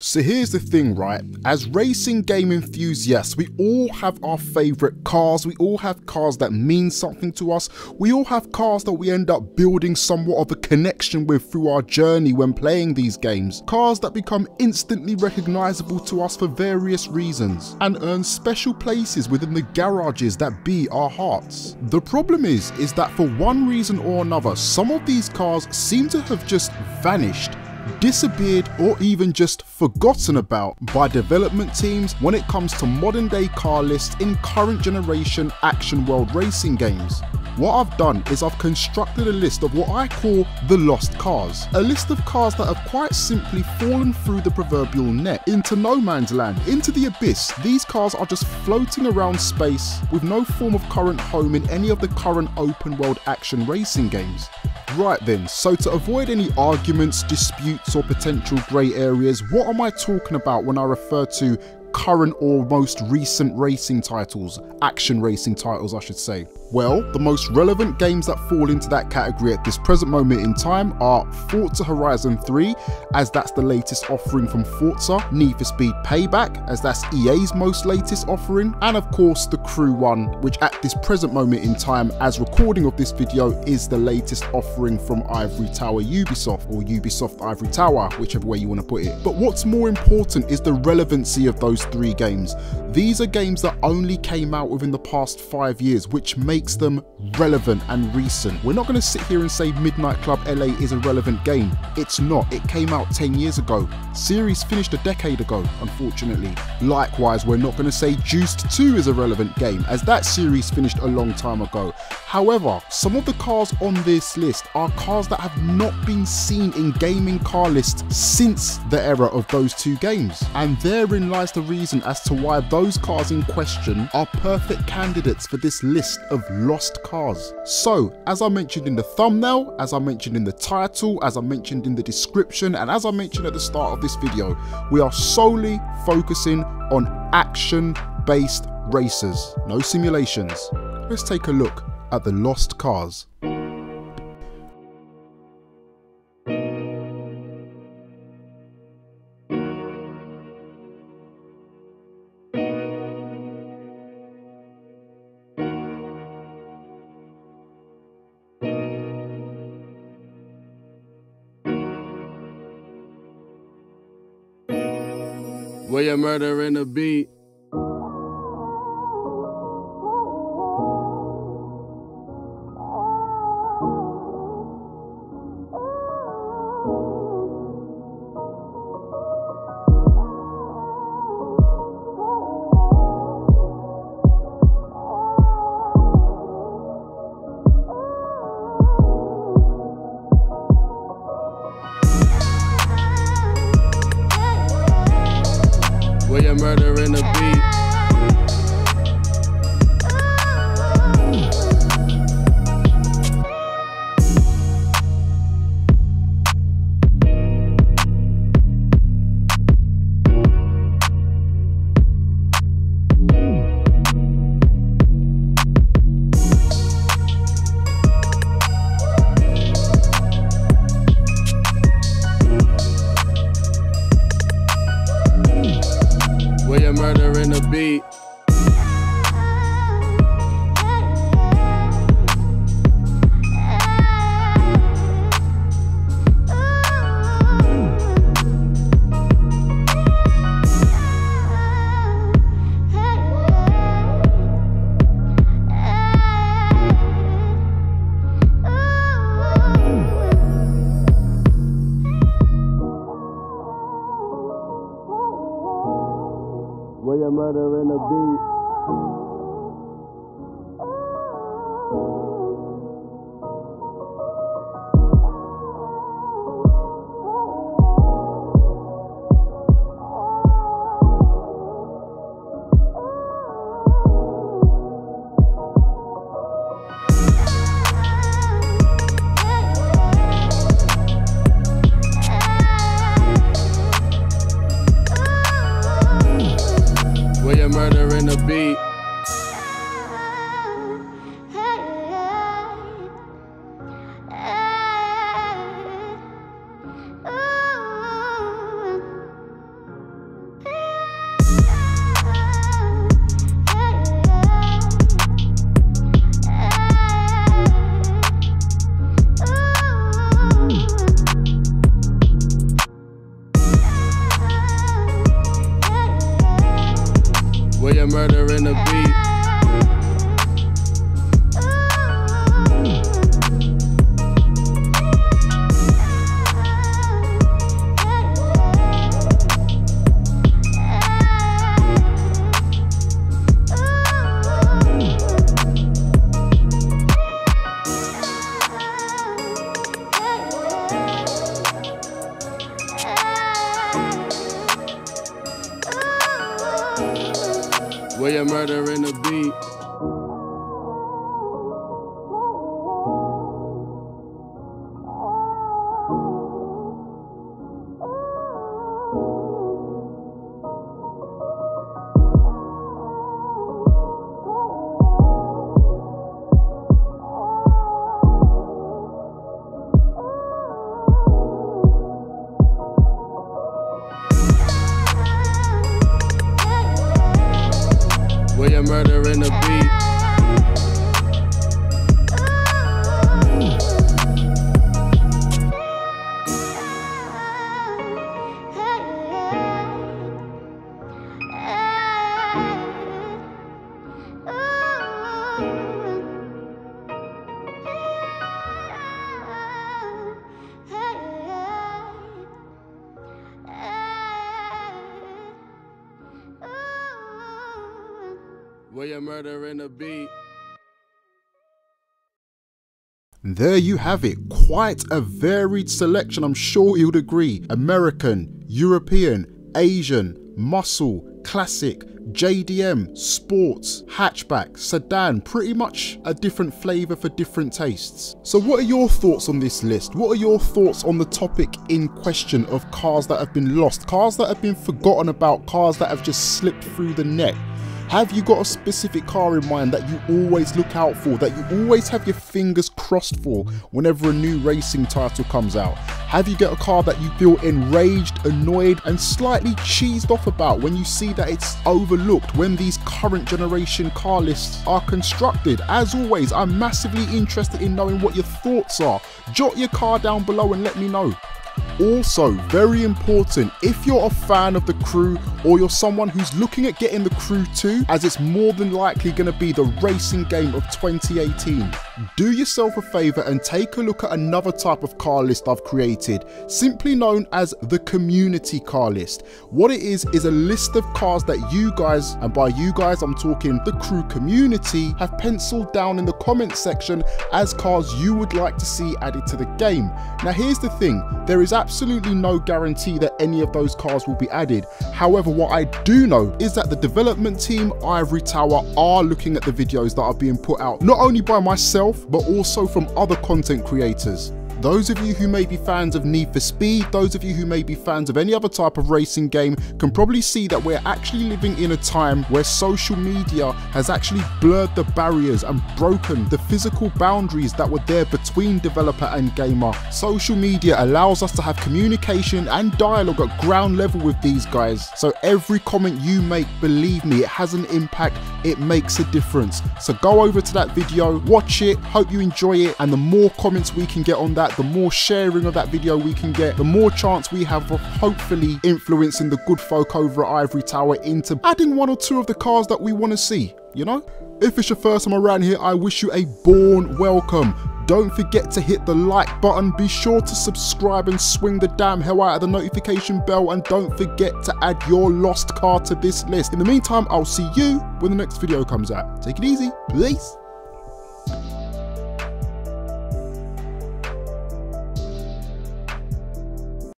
So here's the thing, right? As racing game enthusiasts, we all have our favourite cars. We all have cars that mean something to us. We all have cars that we end up building somewhat of a connection with through our journey when playing these games. Cars that become instantly recognisable to us for various reasons and earn special places within the garages that be our hearts. The problem is that for one reason or another, some of these cars seem to have just vanished, disappeared, or even just forgotten about by development teams when it comes to modern day car lists in current generation action world racing games. What I've done is I've constructed a list of what I call the lost cars. A list of cars that have quite simply fallen through the proverbial net, into no man's land, into the abyss. These cars are just floating around space with no form of current home in any of the current open world action racing games. Right then, so to avoid any arguments, disputes or potential grey areas, what am I talking about when I refer to current or most recent racing titles, action racing titles I should say? Well, the most relevant games that fall into that category at this present moment in time are Forza Horizon 3, as that's the latest offering from Forza, Need for Speed Payback, as that's EA's most latest offering, and of course the Crew 1, which at this present moment in time, as recording of this video, is the latest offering from Ivory Tower Ubisoft, or Ubisoft Ivory Tower, whichever way you want to put it. But what's more important is the relevancy of those three games. These are games that only came out within the past 5 years, which makes them relevant and recent. We're not going to sit here and say Midnight Club LA is a relevant game. It's not. It came out 10 years ago. Series finished a decade ago, unfortunately. Likewise, we're not going to say Juiced 2 is a relevant game, as that series finished a long time ago. However, some of the cars on this list are cars that have not been seen in gaming car lists since the era of those two games. And therein lies the reason as to why those cars in question are perfect candidates for this list of lost cars. So, as I mentioned in the thumbnail, as I mentioned in the title, as I mentioned in the description, and as I mentioned at the start of this video, we are solely focusing on action-based racers, no simulations. Let's take a look at the lost cars. Where you murdering the beat? Where you murdering the beat? Where you murdering the beat? Where you murdering the beat? Where you murdering the beat? Where you murdering the beat. Where you murdering the beat. Where you murdering the beat. Where you murdering the beat. There you have it, quite a varied selection, I'm sure you'd agree. American, European, Asian, muscle, classic, JDM, sports, hatchback, sedan, pretty much a different flavour for different tastes. So what are your thoughts on this list? What are your thoughts on the topic in question of cars that have been lost, cars that have been forgotten about, cars that have just slipped through the net? Have you got a specific car in mind that you always look out for, that you always have your fingers crossed for whenever a new racing title comes out? Have you got a car that you feel enraged, annoyed and slightly cheesed off about when you see that it's overlooked when these current generation car lists are constructed? As always, I'm massively interested in knowing what your thoughts are. Jot your car down below and let me know. Also, very important, if you're a fan of the crew or you're someone who's looking at getting the crew too, as it's more than likely going to be the racing game of 2018, do yourself a favour and take a look at another type of car list I've created, simply known as the community car list. What it is a list of cars that you guys, and by you guys I'm talking the crew community, have penciled down in the comments section as cars you would like to see added to the game. Now here's the thing, there is absolutely no guarantee that any of those cars will be added. However, what I do know is that the development team, Ivory Tower, are looking at the videos that are being put out, not only by myself, but also from other content creators. Those of you who may be fans of Need for Speed, those of you who may be fans of any other type of racing game can probably see that we're actually living in a time where social media has actually blurred the barriers and broken the physical boundaries that were there between developer and gamer. Social media allows us to have communication and dialogue at ground level with these guys. So every comment you make, believe me, it has an impact, it makes a difference. So go over to that video, watch it, hope you enjoy it, and the more comments we can get on that, the more sharing of that video we can get, the more chance we have of hopefully influencing the good folk over at Ivory Tower into adding one or two of the cars that we want to see, you know? If it's your first time around here, I wish you a born welcome. Don't forget to hit the like button, be sure to subscribe and swing the damn hell out of the notification bell, and don't forget to add your lost car to this list. In the meantime, I'll see you when the next video comes out. Take it easy, peace.